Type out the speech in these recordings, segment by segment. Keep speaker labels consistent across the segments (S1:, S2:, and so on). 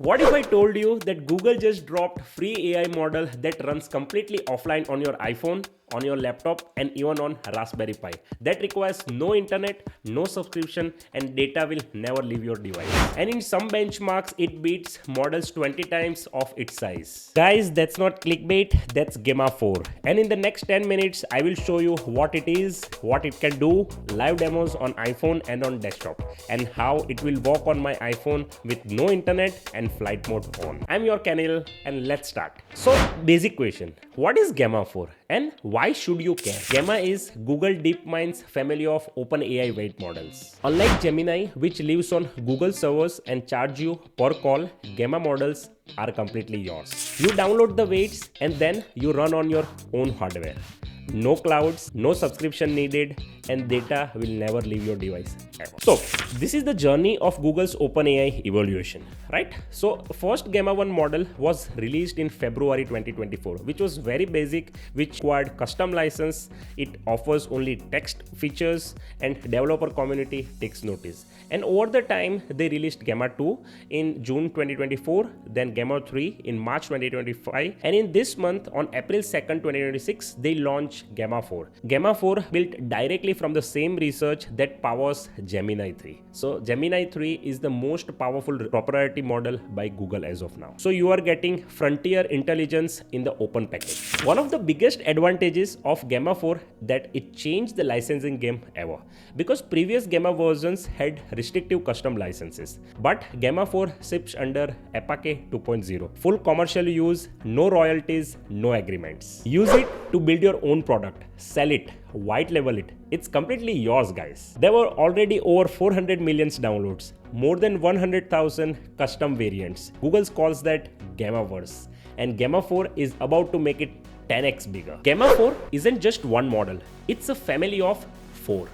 S1: What if I told you that Google just dropped free AI model that runs completely offline on your iPhone, on your laptop, and even on Raspberry Pi, that requires no internet, no subscription, and data will never leave your device. And in some benchmarks, it beats models 20 times of its size. Guys, that's not clickbait, that's Gemma 4. And in the next 10 minutes, I will show you what it is, what it can do, live demos on iPhone and on desktop, and how it will work on my iPhone with no internet and flight mode on. I'm your Kenil, and let's start. So, basic question, what is Gemma 4 and why should you care? Gemma is Google DeepMind's family of OpenAI weight models. Unlike Gemini, which lives on Google servers and charge you per call, Gemma models are completely yours. You download the weights and then you run on your own hardware. No clouds, no subscription needed, and data will never leave your device ever. So this is the journey of Google's OpenAI evolution, right? So first Gemma 1 model was released in February 2024, which was very basic, which required custom license. It offers only text features and developer community takes notice. And over the time, they released Gemma 2 in June 2024, then Gemma 3 in March 2025, and in this month on April 2nd, 2026, they launched Gemma 4. Gemma 4 built directly from the same research that powers Gemini 3. So Gemini 3 is the most powerful proprietary model by Google as of now. So you are getting frontier intelligence in the open package. One of the biggest advantages of Gemma 4 that it changed the licensing game ever, because previous Gemma versions had restrictive custom licenses, but Gemma 4 ships under Apache 2.0. Full commercial use, no royalties, no agreements. Use it to build your own product, sell it, white label it. It's completely yours, guys. There were already over 400 million downloads, more than 100,000 custom variants. Google calls that Gemmaverse, and Gemma 4 is about to make it 10x bigger. Gemma 4 isn't just one model, it's a family of 4.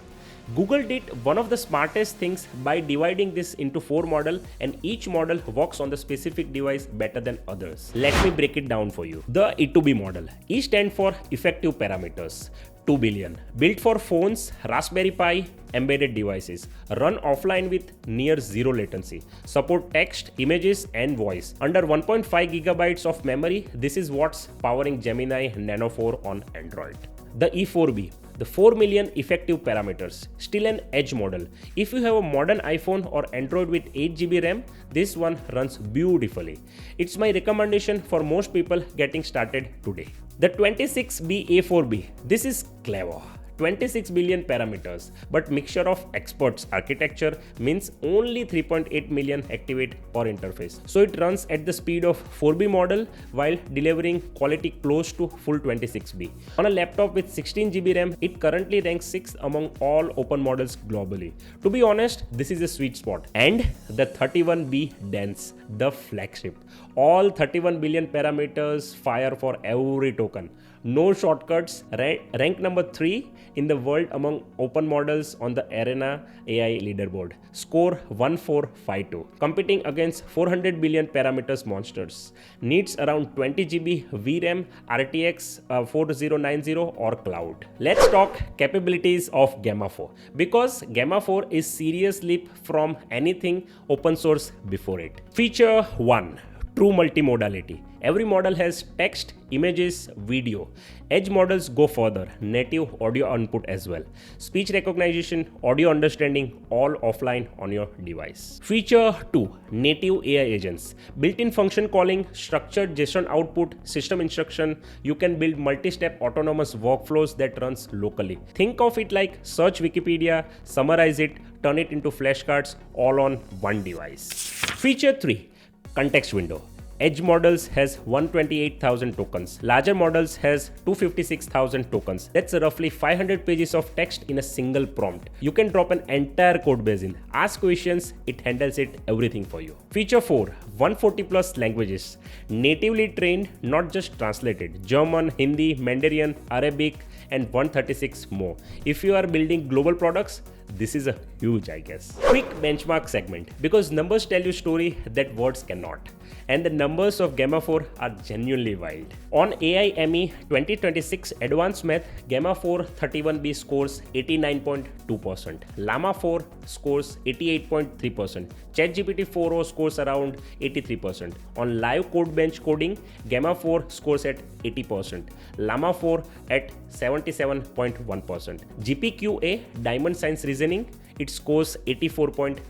S1: Google did one of the smartest things by dividing this into 4 models, and each model works on the specific device better than others. Let me break it down for you. The E2B model. E stands for effective parameters. 2 billion. Built for phones, Raspberry Pi, embedded devices. Run offline with near zero latency. Support text, images, and voice. Under 1.5 gigabytes of memory, this is what's powering Gemini Nano 4 on Android. The E4B. The 4 million effective parameters, still an edge model. If you have a modern iPhone or Android with 8GB RAM, this one runs beautifully. It's my recommendation for most people getting started today. The 26B A4B, this is clever. 26 billion parameters, but mixture of experts architecture means only 3.8 million activate per interface. So it runs at the speed of 4B model while delivering quality close to full 26B. On a laptop with 16GB RAM, it currently ranks 6th among all open models globally. To be honest, this is a sweet spot. And the 31B dense, the flagship. All 31 billion parameters fire for every token. No shortcuts, rank number 3 in the world among open models on the Arena AI leaderboard. Score 1452, competing against 400 billion parameters monsters. Needs around 20GB VRAM, RTX 4090 or cloud. Let's talk capabilities of Gemma 4, because Gemma 4 is serious leap from anything open source before it. Feature 1. True multimodality. Every model has text, images, video. Edge models go further, native audio output as well. Speech recognition, audio understanding, all offline on your device. Feature 2. Native AI agents. Built-in function calling, structured JSON output, system instruction. You can build multi-step autonomous workflows that runs locally. Think of it like search Wikipedia, summarize it, turn it into flashcards, all on one device. Feature 3. Context window. Edge models has 128,000 tokens. Larger models has 256,000 tokens. That's roughly 500 pages of text in a single prompt. You can drop an entire code base in. Ask questions, it handles it everything for you. Feature 4. 140 plus languages. Natively trained, not just translated. German, Hindi, Mandarin, Arabic, and 136 more. If you are building global products, this is a huge, I guess. Quick benchmark segment, because numbers tell you story that words cannot. And the numbers of Gemma 4 are genuinely wild. On AIME 2026 Advanced Math, Gemma 4 31B scores 89.2%, Llama 4 scores 88.3%, ChatGPT 4o scores around 83%. On live code bench coding, Gemma 4 scores at 80%, Llama 4 at 77.1%. GPQA Diamond Science Reasoning, it scores 84.3%.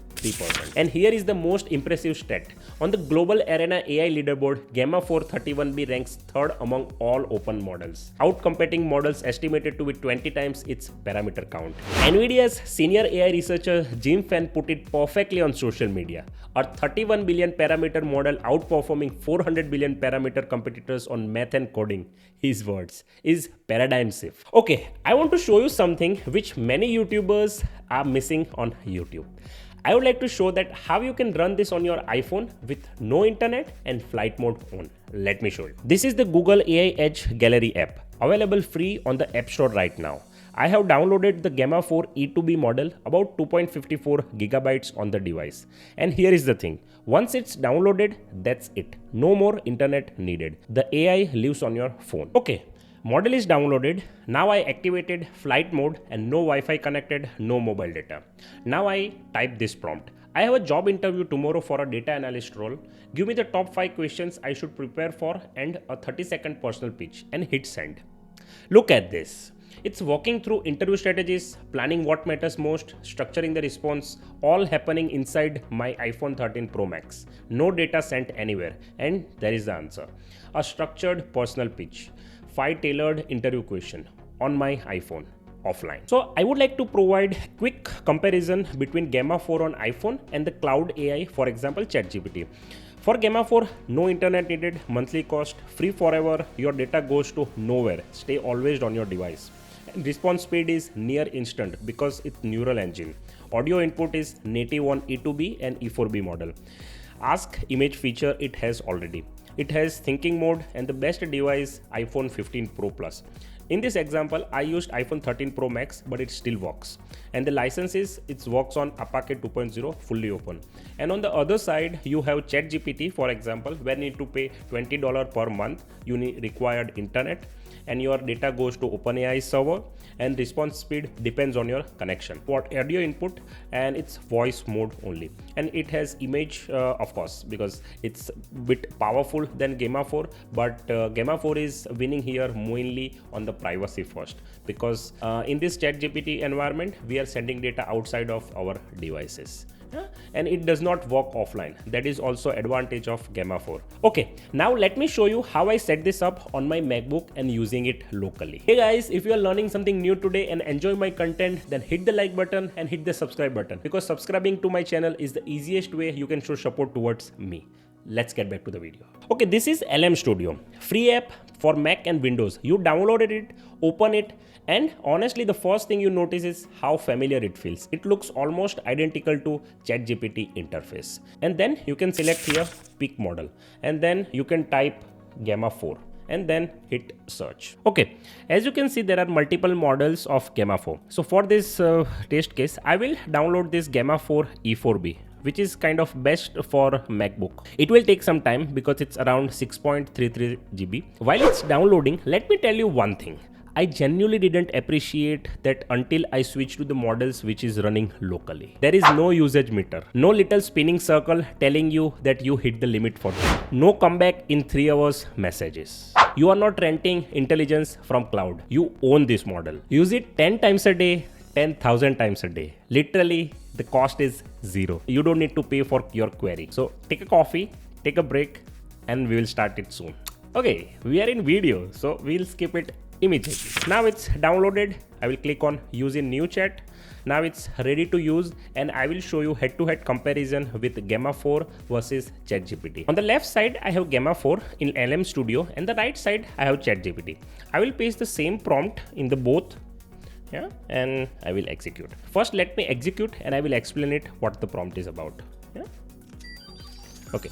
S1: And here is the most impressive stat. On the global arena AI leaderboard, Gemma 4 31B ranks third among all open models, outcompeting models estimated to be 20 times its parameter count. NVIDIA's senior AI researcher Jim Fan put it perfectly on social media. A 31 billion parameter model outperforming 400 billion parameter competitors on math and coding, his words, is paradigm shift. Okay, I want to show you something which many YouTubers are missing on YouTube. I would like to show that how you can run this on your iPhone with no internet and flight mode on. Let me show you. This is the Google AI Edge Gallery app, available free on the App Store right now. I have downloaded the Gemma 4 E2B model, about 2.54 gigabytes on the device. And here is the thing. Once it's downloaded, that's it. No more internet needed. The AI lives on your phone. Okay. Model is downloaded. Now I activated flight mode and no Wi-Fi connected, no mobile data. Now I type this prompt. I have a job interview tomorrow for a data analyst role. Give me the top 5 questions I should prepare for and a 30-second personal pitch, and hit send. Look at this. It's walking through interview strategies, planning what matters most, structuring the response, all happening inside my iPhone 13 Pro Max. No data sent anywhere. And there is the answer. A structured personal pitch. 5 tailored interview question on my iPhone offline. So I would like to provide quick comparison between Gemma 4 on iPhone and the cloud AI, for example ChatGPT. For Gemma 4, no internet needed, monthly cost, free forever, your data goes to nowhere, stay always on your device. And response speed is near instant because it's neural engine. Audio input is native on E2B and E4B model. Ask image feature it has already. It has thinking mode and the best device iPhone 15 Pro Plus. In this example, I used iPhone 13 Pro Max, but it still works. And the license is, it works on Apache 2.0 fully open. And on the other side, you have ChatGPT, for example, where you need to pay $20 per month. You need required internet and your data goes to OpenAI server, and response speed depends on your connection. What audio input, and it's voice mode only. And it has image, of course, because it's a bit powerful than Gemma 4, but Gemma 4 is winning here mainly on the privacy first, because in this ChatGPT environment, we are sending data outside of our devices. And it does not work offline. That is also advantage of Gemma 4. Okay, now let me show you how I set this up on my MacBook and using it locally. Hey guys, if you are learning something new today and enjoy my content, then hit the like button and hit the subscribe button, because subscribing to my channel is the easiest way you can show support towards me. Let's get back to the video. Okay, this is LM Studio, free app for Mac and Windows. You downloaded it, open it, and honestly the first thing you notice is how familiar it feels. It looks almost identical to ChatGPT interface. And then you can select here pick model, and then you can type Gemma 4 and then hit search. Okay, as you can see, there are multiple models of Gemma 4. So for this test case, I will download this Gemma 4 E4B, which is kind of best for MacBook. It will take some time because it's around 6.33 GB. While it's downloading, let me tell you one thing. I genuinely didn't appreciate that until I switched to the models which is running locally. There is no usage meter, no little spinning circle telling you that you hit the limit for today. No comeback in 3 hours messages. You are not renting intelligence from cloud. You own this model. Use it 10 times a day, 10,000 times a day. Literally, the cost is zero. You don't need to pay for your query. So take a coffee, take a break, and we will start it soon. Okay, we are in video, so we'll skip it immediately. Now it's downloaded. I will click on use in new chat. Now it's ready to use, and I will show you head-to-head comparison with Gemma 4 versus ChatGPT. On the left side, I have Gemma 4 in LM Studio, and the right side, I have ChatGPT. I will paste the same prompt in the both. Yeah, and I will execute. First, let me execute and I will explain it what the prompt is about. Yeah. Okay.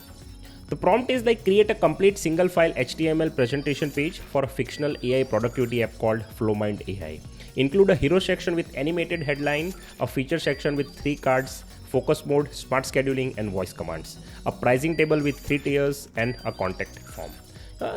S1: The prompt is like create a complete single file HTML presentation page for a fictional AI productivity app called FlowMind AI. Include a hero section with animated headline, a feature section with 3 cards, focus mode, smart scheduling, and voice commands, a pricing table with 3 tiers, and a contact form.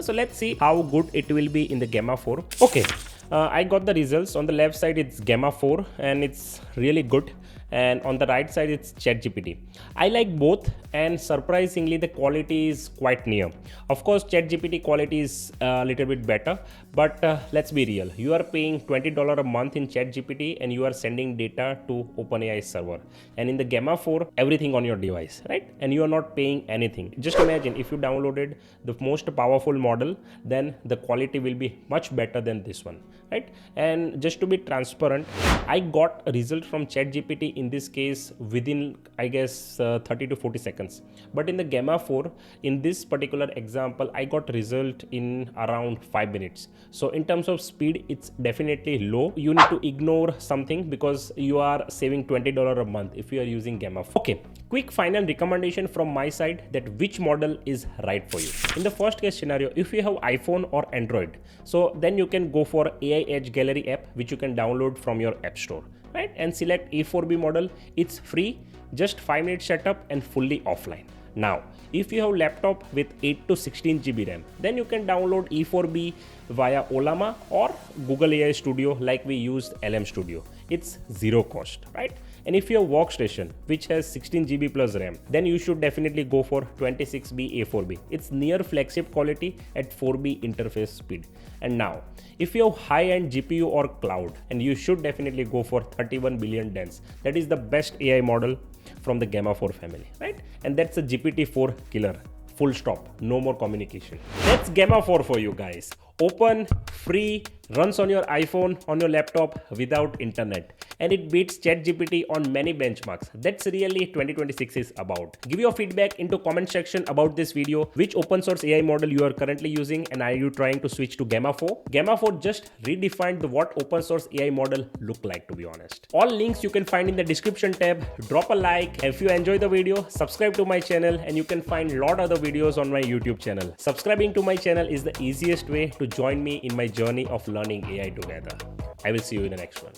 S1: So let's see how good it will be in the Gemma 4. Okay, I got the results. On the left side it's Gemma 4 and it's really good, and on the right side it's ChatGPT. I like both, and surprisingly the quality is quite near. Of course ChatGPT quality is a little bit better, but let's be real, you are paying $20 a month in ChatGPT and you are sending data to OpenAI server, and in the Gemma 4 everything on your device, right? And you are not paying anything. Just imagine if you downloaded the most powerful model, then the quality will be much better than this one, right? And just to be transparent, I got a result from ChatGPT in this case within, I guess, 30 to 40 seconds. But in the Gemma 4, in this particular example, I got result in around 5 minutes. So in terms of speed, it's definitely low. You need to ignore something because you are saving $20 a month if you are using Gemma 4. Okay, quick final recommendation from my side that which model is right for you. In the first case scenario, if you have iPhone or Android, so then you can go for AI Edge Gallery app, which you can download from your app store, right? And select E4B model. It's free, just 5-minute setup and fully offline. Now, if you have laptop with 8 to 16 GB RAM, then you can download E4B via Olama or Google AI Studio like we used LM Studio. It's zero cost, right? And if you have workstation which has 16 GB plus RAM, then you should definitely go for 26B A4B. It's near flagship quality at 4B interface speed. And now, if you have high-end GPU or cloud, and you should definitely go for 31 billion dense. That is the best AI model from the Gemma 4 family, right? And that's a GPT-4 killer. Full stop, no more communication. That's Gemma 4 for you guys. Open, free, runs on your iPhone, on your laptop without internet. And it beats ChatGPT on many benchmarks. That's really 2026 is about. Give your feedback into comment section about this video. Which open source AI model you are currently using, and are you trying to switch to Gemma 4? Gemma 4 just redefined what open source AI model look like, to be honest. All links you can find in the description tab. Drop a like. If you enjoy the video, subscribe to my channel, and you can find a lot other videos on my YouTube channel. Subscribing to my channel is the easiest way to join me in my journey of learning AI together. I will see you in the next one.